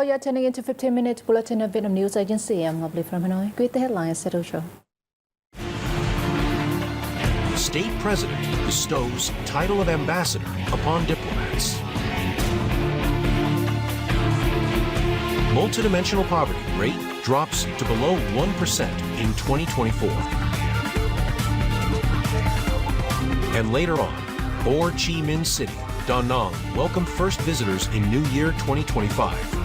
Hello, you're tuning into 15-minute bulletin of Vietnam News Agency. I'm Lovely from Hanoi. Greet the headlines at show. State president bestows title of ambassador upon diplomats. Multidimensional poverty rate drops to below 1% in 2024. And later on, Ho Chi Minh City, Da Nang welcomed first visitors in New Year 2025.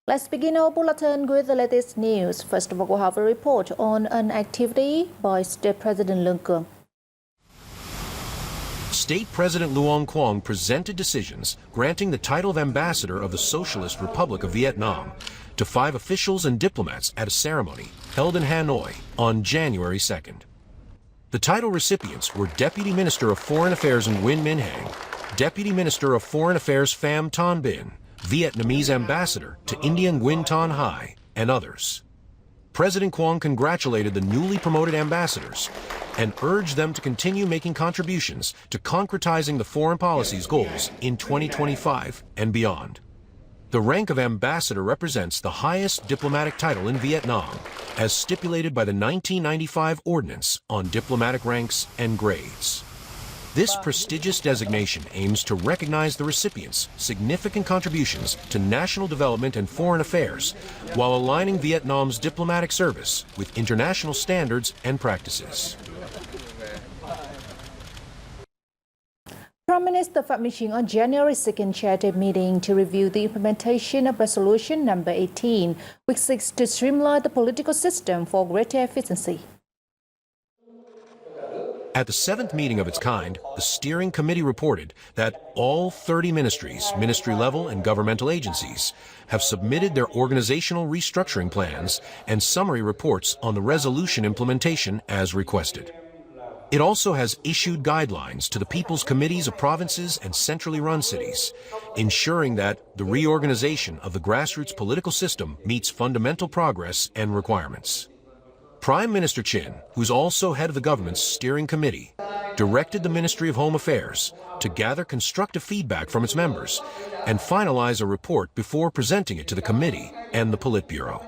Let's begin our bulletin with the latest news. First of all, we'll have a report on an activity by State President Luong Quang. State President Luong Quang presented decisions granting the title of Ambassador of the Socialist Republic of Vietnam to 5 officials and diplomats at a ceremony held in Hanoi on January 2nd. The title recipients were Deputy Minister of Foreign Affairs Nguyen Minh Hang, Deputy Minister of Foreign Affairs Pham Thanh Binh, Vietnamese Ambassador to India Nguyen Thanh Hai, and others. President Quang congratulated the newly promoted ambassadors and urged them to continue making contributions to concretizing the foreign policy's goals in 2025 and beyond. The rank of ambassador represents the highest diplomatic title in Vietnam, as stipulated by the 1995 Ordinance on Diplomatic Ranks and Grades. This prestigious designation aims to recognize the recipients' significant contributions to national development and foreign affairs, while aligning Vietnam's diplomatic service with international standards and practices. Prime Minister Phạm Minh Chính on January 2nd chaired a meeting to review the implementation of Resolution number 18, which seeks to streamline the political system for greater efficiency. At the 7th meeting of its kind, the steering committee reported that all 30 ministries, ministry level and governmental agencies have submitted their organizational restructuring plans and summary reports on the resolution implementation as requested. It also has issued guidelines to the People's Committees of provinces and centrally run cities, ensuring that the reorganization of the grassroots political system meets fundamental progress and requirements. Prime Minister Chuyên, who's also head of the government's steering committee, directed the Ministry of Home Affairs to gather constructive feedback from its members and finalize a report before presenting it to the committee and the Politburo.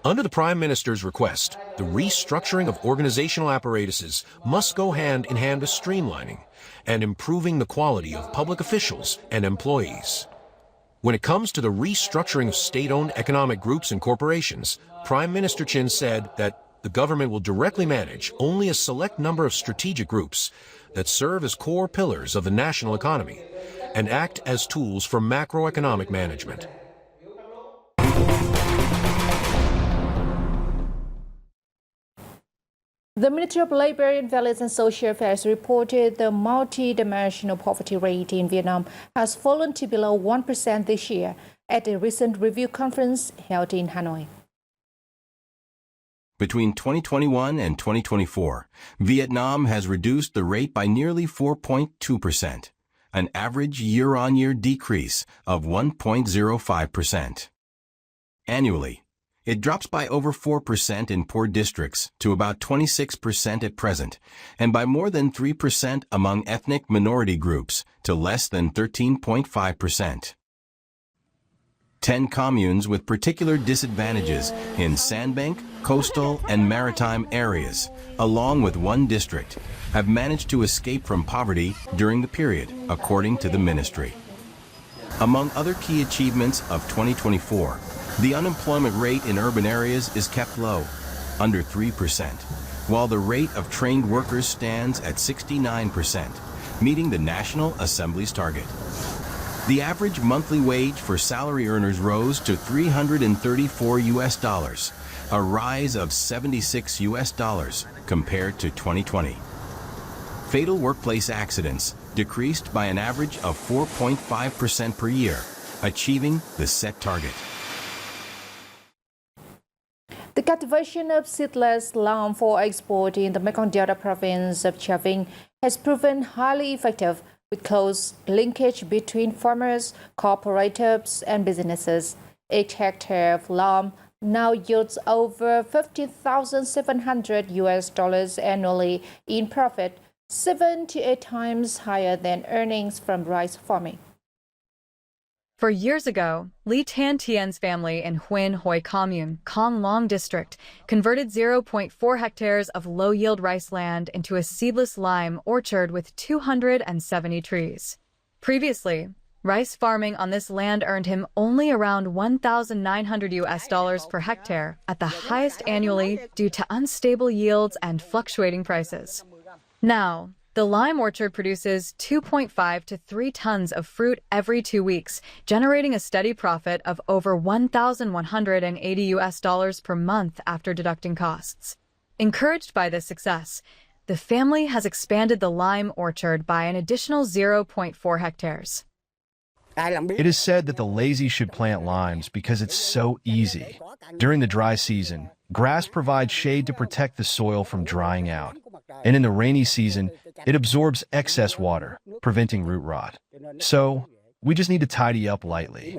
Under the Prime Minister's request, the restructuring of organizational apparatuses must go hand in hand with streamlining and improving the quality of public officials and employees. When it comes to the restructuring of state-owned economic groups and corporations, Prime Minister Chuyên said that the government will directly manage only a select number of strategic groups that serve as core pillars of the national economy and act as tools for macroeconomic management. The Ministry of Labor, Invalid and Social Affairs reported the multi-dimensional poverty rate in Vietnam has fallen to below 1% this year at a recent review conference held in Hanoi. Between 2021 and 2024, Vietnam has reduced the rate by nearly 4.2%, an average year-on-year decrease of 1.05%. Annually, it drops by over 4% in poor districts to about 26% at present, and by more than 3% among ethnic minority groups to less than 13.5%. 10 communes with particular disadvantages in sandbank, coastal, and maritime areas, along with 1 district, have managed to escape from poverty during the period, according to the ministry. Among other key achievements of 2024, the unemployment rate in urban areas is kept low, under 3%, while the rate of trained workers stands at 69%, meeting the National Assembly's target. The average monthly wage for salary earners rose to $334, a rise of $76 compared to 2020. Fatal workplace accidents decreased by an average of 4.5% per year, achieving the set target. The cultivation of seedless lamb for export in the Mekong Delta province of Chà Vinh has proven highly effective, with close linkage between farmers, cooperatives, and businesses. Each hectare of lamb now yields over $15,700 annually in profit, 7 to 8 times higher than earnings from rice farming. For years ago, Li Tan Tian's family in Huyen Hoi Commune, Con Long District, converted 0.4 hectares of low-yield rice land into a seedless lime orchard with 270 trees. Previously, rice farming on this land earned him only around $1,900 per hectare, at the highest annually due to unstable yields and fluctuating prices. Now, the lime orchard produces 2.5 to 3 tons of fruit every 2 weeks, generating a steady profit of over $1,180 per month after deducting costs. Encouraged by this success, the family has expanded the lime orchard by an additional 0.4 hectares. It is said that the lazy should plant limes because it's so easy. During the dry season, grass provides shade to protect the soil from drying out. And in the rainy season, it absorbs excess water, preventing root rot. So, we just need to tidy up lightly.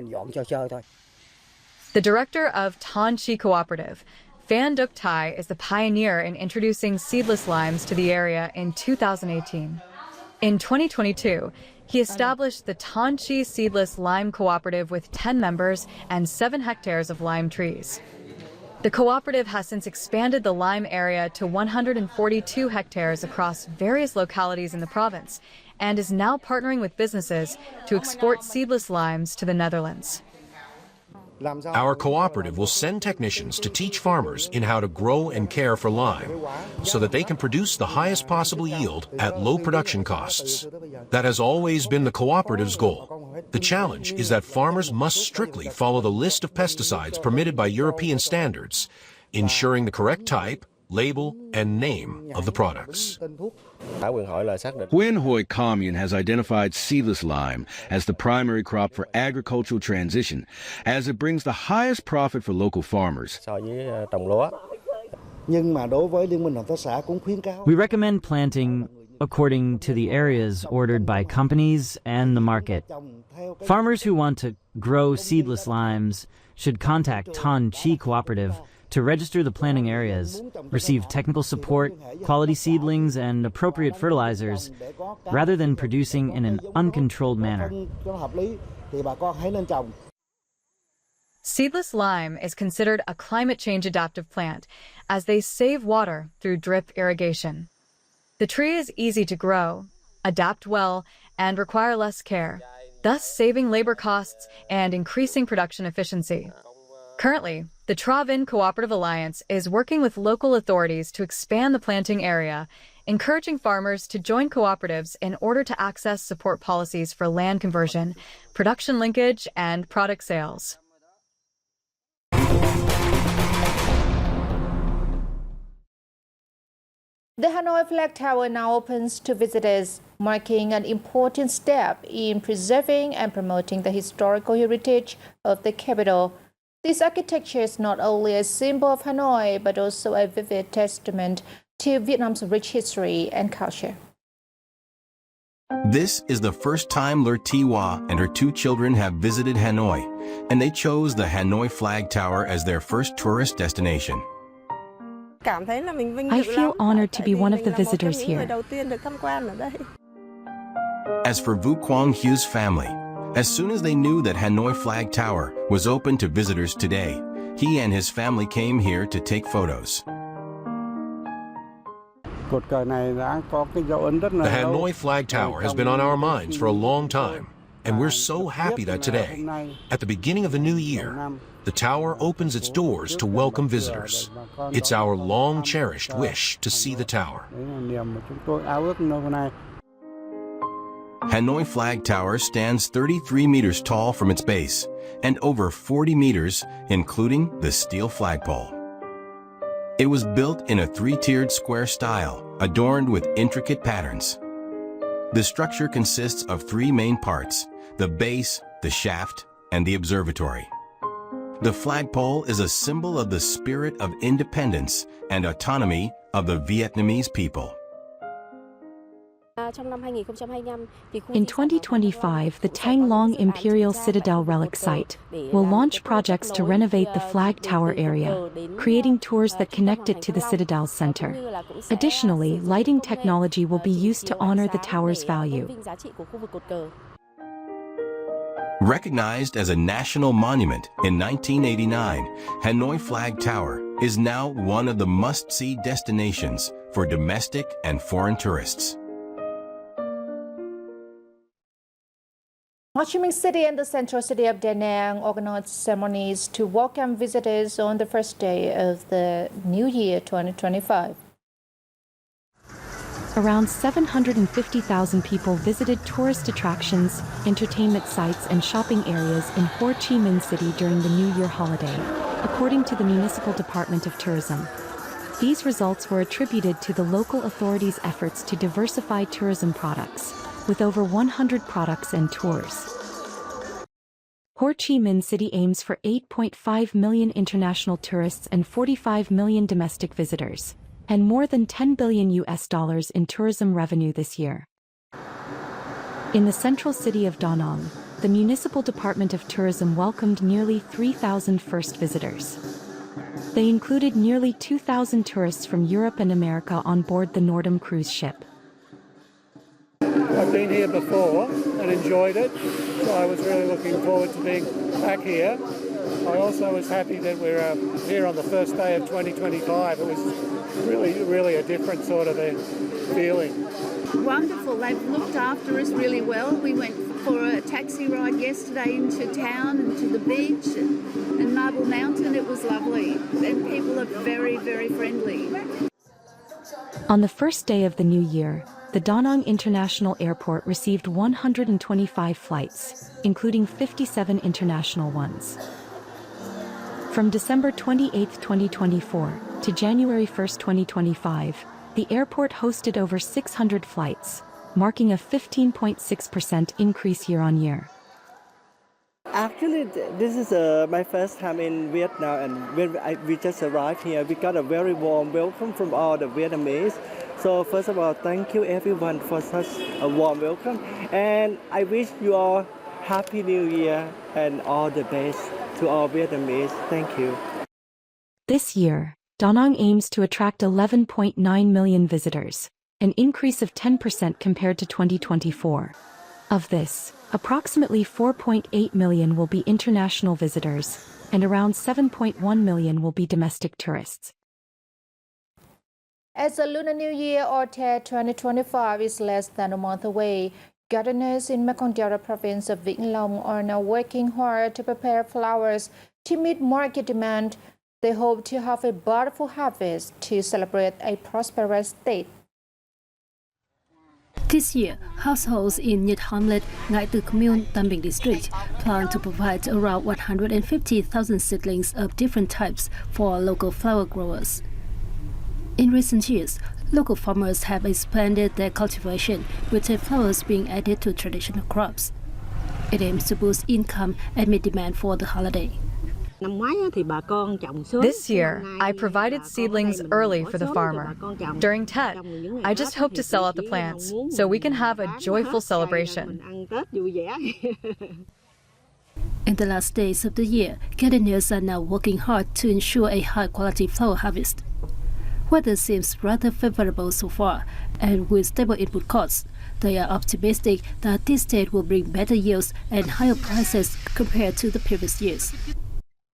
The director of Tan Chi Cooperative, Phan Duc Thai, is the pioneer in introducing seedless limes to the area in 2018. In 2022, he established the Tan Chi Seedless Lime Cooperative with 10 members and 7 hectares of lime trees. The cooperative has since expanded the lime area to 142 hectares across various localities in the province and is now partnering with businesses to export seedless limes to the Netherlands. Our cooperative will send technicians to teach farmers in how to grow and care for lime so that they can produce the highest possible yield at low production costs. That has always been the cooperative's goal. The challenge is that farmers must strictly follow the list of pesticides permitted by European standards, ensuring the correct type, label, and name of the products. Huyen Hoi Commune has identified seedless lime as the primary crop for agricultural transition, as it brings the highest profit for local farmers. We recommend planting according to the areas ordered by companies and the market. Farmers who want to grow seedless limes should contact Tan Chi Cooperative to register the planting areas, receive technical support, quality seedlings, and appropriate fertilizers, rather than producing in an uncontrolled manner. Seedless lime is considered a climate change adaptive plant, as they save water through drip irrigation. The tree is easy to grow, adapt well, and require less care, thus saving labor costs and increasing production efficiency. Currently, the Travin Cooperative Alliance is working with local authorities to expand the planting area, encouraging farmers to join cooperatives in order to access support policies for land conversion, production linkage, and product sales. The Hanoi Flag Tower now opens to visitors, marking an important step in preserving and promoting the historical heritage of the capital. This architecture is not only a symbol of Hanoi, but also a vivid testament to Vietnam's rich history and culture. This is the first time Lur Thi Hoa and her 2 children have visited Hanoi, and they chose the Hanoi Flag Tower as their first tourist destination. I feel honored to be one of the visitors here. As for Vu Quang Hu's family, as soon as they knew that Hanoi Flag Tower was open to visitors today, he and his family came here to take photos. The Hanoi Flag Tower has been on our minds for a long time, and we're so happy that today, at the beginning of the new year, the tower opens its doors to welcome visitors. It's our long-cherished wish to see the tower. Hanoi Flag Tower stands 33 meters tall from its base and over 40 meters, including the steel flagpole. It was built in a 3-tiered square style, adorned with intricate patterns. The structure consists of 3 main parts: the base, the shaft, and the observatory. The flagpole is a symbol of the spirit of independence and autonomy of the Vietnamese people. In 2025, the Thang Long Imperial Citadel Relic Site will launch projects to renovate the flag tower area, creating tours that connect it to the Citadel's center. Additionally, lighting technology will be used to honor the tower's value. Recognized as a national monument in 1989, Hanoi Flag Tower is now one of the must-see destinations for domestic and foreign tourists. Ho Chi Minh City and the central city of Da Nang organized ceremonies to welcome visitors on the first day of the new year 2025. Around 750,000 people visited tourist attractions, entertainment sites, and shopping areas in Ho Chi Minh City during the New Year holiday, according to the Municipal Department of Tourism. These results were attributed to the local authorities' efforts to diversify tourism products, with over 100 products and tours. Ho Chi Minh City aims for 8.5 million international tourists and 45 million domestic visitors, and more than $10 billion in tourism revenue this year. In the central city of Da Nang, the Municipal Department of Tourism welcomed nearly 3,000 first visitors. They included nearly 2,000 tourists from Europe and America on board the Nordam cruise ship. I've been here before and enjoyed it, so I was really looking forward to being back here. I also was happy that we're here on the first day of 2025. It was really a different sort of a feeling. Wonderful. They've looked after us really well. We went for a taxi ride yesterday into town and to the beach and Marble Mountain. It was lovely, and people are very, very friendly. On the first day of the new year, the Da Nang International Airport received 125 flights, including 57 international ones. From December 28, 2024, to January 1, 2025, the airport hosted over 600 flights, marking a 15.6% increase year-on-year. Actually, this is my first time in Vietnam, and when we just arrived here, we got a very warm welcome from all the Vietnamese. So first of all, thank you everyone for such a warm welcome, and I wish you all Happy New Year and all the best to all Vietnamese. Thank you. This year, Da Nang aims to attract 11.9 million visitors, an increase of 10% compared to 2024. Of this, approximately 4.8 million will be international visitors, and around 7.1 million will be domestic tourists. As the Lunar New Year or Tet 2025 is less than a month away, gardeners in Mekong Delta province of Vĩnh Long are now working hard to prepare flowers to meet market demand. They hope to have a bountiful harvest to celebrate a prosperous state. This year, households in Nhật Hamlet, Ngãi Tư Commune, Tam Bình District, plan to provide around 150,000 seedlings of different types for local flower growers. In recent years, local farmers have expanded their cultivation, with their flowers being added to traditional crops. It aims to boost income and meet demand for the holiday. This year, I provided seedlings early for the farmer. During Tet, I just hope to sell out the plants so we can have a joyful celebration. In the last days of the year, gardeners are now working hard to ensure a high-quality flower harvest. Weather seems rather favorable so far, and with stable input costs, they are optimistic that this state will bring better yields and higher prices compared to the previous years.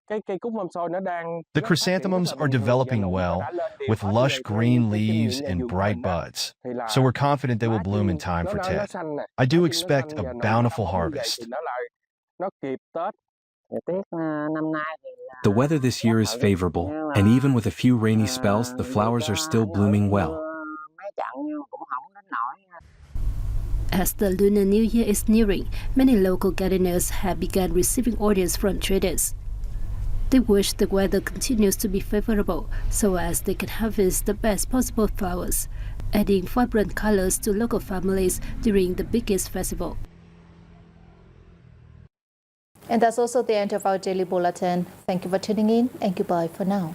The chrysanthemums are developing well, with lush green leaves and bright buds, so we're confident they will bloom in time for Tet. I do expect a bountiful harvest. The weather this year is favorable, and even with a few rainy spells, the flowers are still blooming well. As the Lunar New Year is nearing, many local gardeners have begun receiving orders from traders. They wish the weather continues to be favorable so as they can harvest the best possible flowers, adding vibrant colors to local families during the biggest festival. And that's also the end of our daily bulletin. Thank you for tuning in, and goodbye for now.